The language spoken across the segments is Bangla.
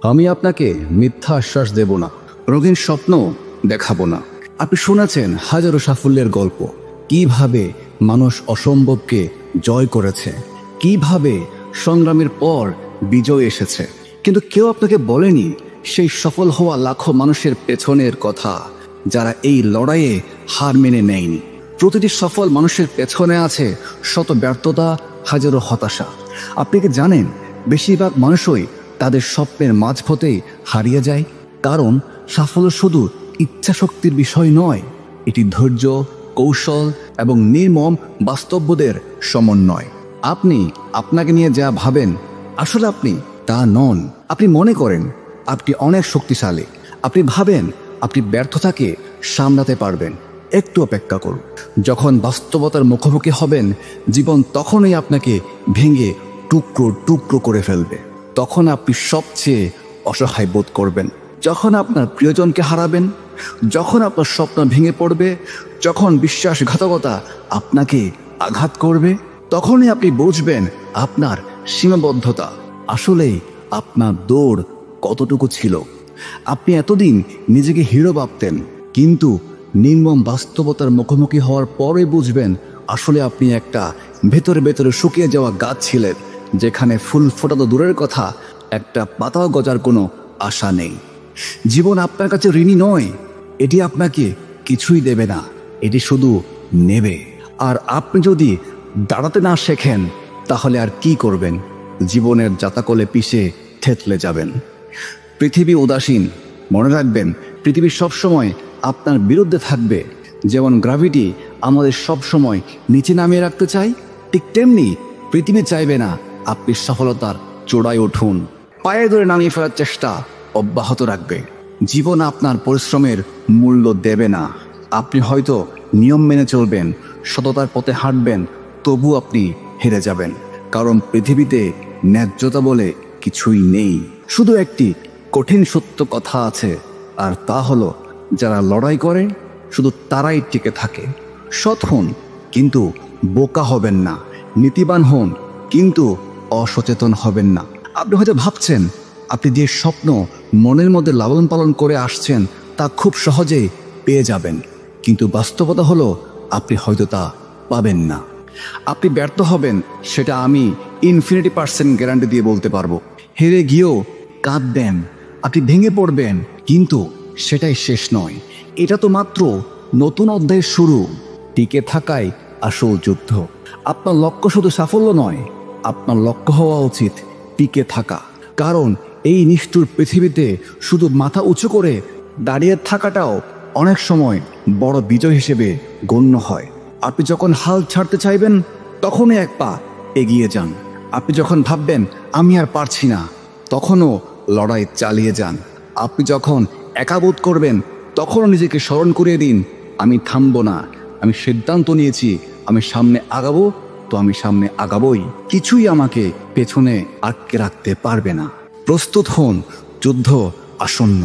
আমি আপনাকে মিথ্যা আশ্বাস দেব না, রঙিন স্বপ্ন দেখাবো না। আপনি শুনেছেন হাজারো সাফল্যের গল্প, কিভাবে মানুষ অসম্ভবকে জয় করেছে, কিভাবে সংগ্রামের পর বিজয় এসেছে। কিন্তু কেউ আপনাকে বলেনি সেই সফল হওয়া লাখো মানুষের পেছনের কথা, যারা এই লড়াইয়ে হার মেনে নেয়নি। প্রতিটি সফল মানুষের পেছনে আছে শত ব্যর্থতা, হাজারো হতাশা। আপনি কি জানেন, বেশিরভাগ মানুষই তাদের স্বপ্নের মাঝপথেই হারিয়ে যায়? কারণ সাফল্য শুধু ইচ্ছাশক্তির বিষয় নয়, এটি ধৈর্য, কৌশল এবং নির্মম বাস্তববোধের সমন্বয়। আপনি আপনাকে নিয়ে যা ভাবেন, আসলে আপনি তা নন। আপনি মনে করেন আপনি অনেক শক্তিশালী, আপনি ভাবেন আপনি ব্যর্থতাকে সামলাতে পারবেন। একটু অপেক্ষা করুন, যখন বাস্তবতার মুখোমুখি হবেন, জীবন তখনই আপনাকে ভেঙে টুকরো টুকরো করে ফেলবে। তখন আপনি সবচেয়ে অসহায় বোধ করবেন। যখন আপনার প্রিয়জনকে হারাবেন, যখন আপনার স্বপ্ন ভেঙে পড়বে, যখন বিশ্বাসঘাতকতা আপনাকে আঘাত করবে, তখনই আপনি বুঝবেন আপনার সীমাবদ্ধতা। আসলেই আপনার দৌড় কতটুকু ছিল। আপনি এতদিন নিজেকে হিরো ভাবতেন, কিন্তু নির্মম বাস্তবতার মুখোমুখি হওয়ার পরে বুঝবেন আসলে আপনি একটা ভেতরে ভেতরে শুকিয়ে যাওয়া গাছ ছিলেন, যেখানে ফুল ফোটানো দূরের কথা, একটা পাতাও গজার কোনো আশা নেই। জীবন আপনার কাছে ঋণী নয়, এটি আপনাকে কিছুই দেবে না, এটি শুধু নেবে। আর আপনি যদি দাঁড়াতে না শেখেন, তাহলে আর কি করবেন? জীবনের জাতাকলে পিষে থেতলে যাবেন। পৃথিবী উদাসীন, মনে রাখবেন, পৃথিবী সবসময় আপনার বিরুদ্ধে থাকবে। যেমন গ্র্যাভিটি আমাদের সবসময় নিচে নামিয়ে রাখতে চায়, ঠিক তেমনি পৃথিবী চাইবে না আপনি সফলতার চূড়ায় উঠুন। পায়ে ধরে নামিয়ে ফেলার চেষ্টা অব্যাহত রাখবে। জীবন আপনার পরিশ্রমের মূল্য দেবে না। আপনি হয়তো নিয়ম মেনে চলবেন, সততার পথে হাঁটবেন, তবু আপনি হেরে যাবেন। কারণ পৃথিবীতে ন্যায্যতা বলে কিছুই নেই। শুধু একটি কঠিন সত্য কথা আছে, আর তা হলো, যারা লড়াই করে শুধু তারাই টিকে থাকে। সৎ হন, কিন্তু বোকা হবেন না। নীতিবান হন, কিন্তু অসচেতন হবেন না। আপনি হয়তো ভাবছেন আপনি যে স্বপ্ন মনের মধ্যে লালন পালন করে আসছেন তা খুব সহজেই পেয়ে যাবেন, কিন্তু বাস্তবতা হলো আপনি হয়তো তা পাবেন না। আপনি ব্যর্থ হবেন, সেটা আমি ইনফিনিটি% গ্যারান্টি দিয়ে বলতে পারবো। হেরে গিয়েও কাঁদবেন, আপনি ভেঙে পড়বেন, কিন্তু সেটাই শেষ নয়। এটা তো মাত্র নতুন অধ্যায়ের শুরু। টিকে থাকাই আসল যুদ্ধ। আপনার লক্ষ্য শুধু সাফল্য নয়, আপনার লক্ষ্য হওয়া উচিত টিকে থাকা। কারণ এই নিষ্ঠুর পৃথিবীতে শুধু মাথা উঁচু করে দাঁড়িয়ে থাকাটাও অনেক সময় বড় বিজয় হিসেবে গণ্য হয়। আপনি যখন হাল ছাড়তে চাইবেন, তখনই এক পা এগিয়ে যান। আপনি যখন ভাববেন আমি আর পারছি না, তখনও লড়াই চালিয়ে যান। আপনি যখন একা বোধ করবেন, তখনও নিজেকে স্মরণ করিয়ে দিন, আমি থামবো না, আমি সিদ্ধান্ত নিয়েছি, আমি সামনে আগাবো, তো আমি সামনে আগাবোই। কিছুই আমাকে পেছনে আটকে রাখতে পারবে না। প্রস্তুত হন, যুদ্ধ আসন্ন।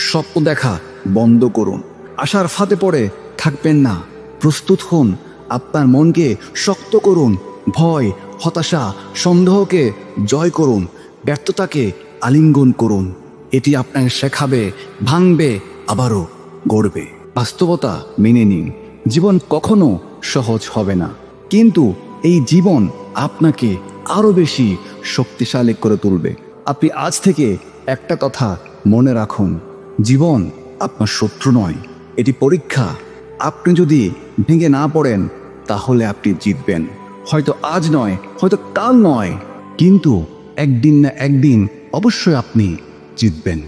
স্বপ্ন দেখা বন্ধ করুন, আশার ফাঁদে পড়ে থাকবেন না। প্রস্তুত হন, আপনার মনকে শক্ত করুন। ভয়, হতাশা, সন্দেহকে জয় করুন। ব্যর্থতাকে আলিঙ্গন করুন। এটি আপনাকে শেখাবে, ভাঙবে, আবারও গড়বে। বাস্তবতা মেনে নিন, জীবন কখনো সহজ হবে না, কিন্তু এই জীবন আপনাকে আরো বেশি শক্তিশালী করে তুলবে। আপনি আজ থেকে একটা কথা মনে রাখুন, জীবন আপনার শত্রু নয়, এটি পরীক্ষা। আপনি যদি ভেঙে না পড়েন, তাহলে আপনি জিতবেন। হয়তো আজ নয়, হয়তো কাল নয়, কিন্তু একদিন না একদিন অবশ্যই আপনি জিতবেন।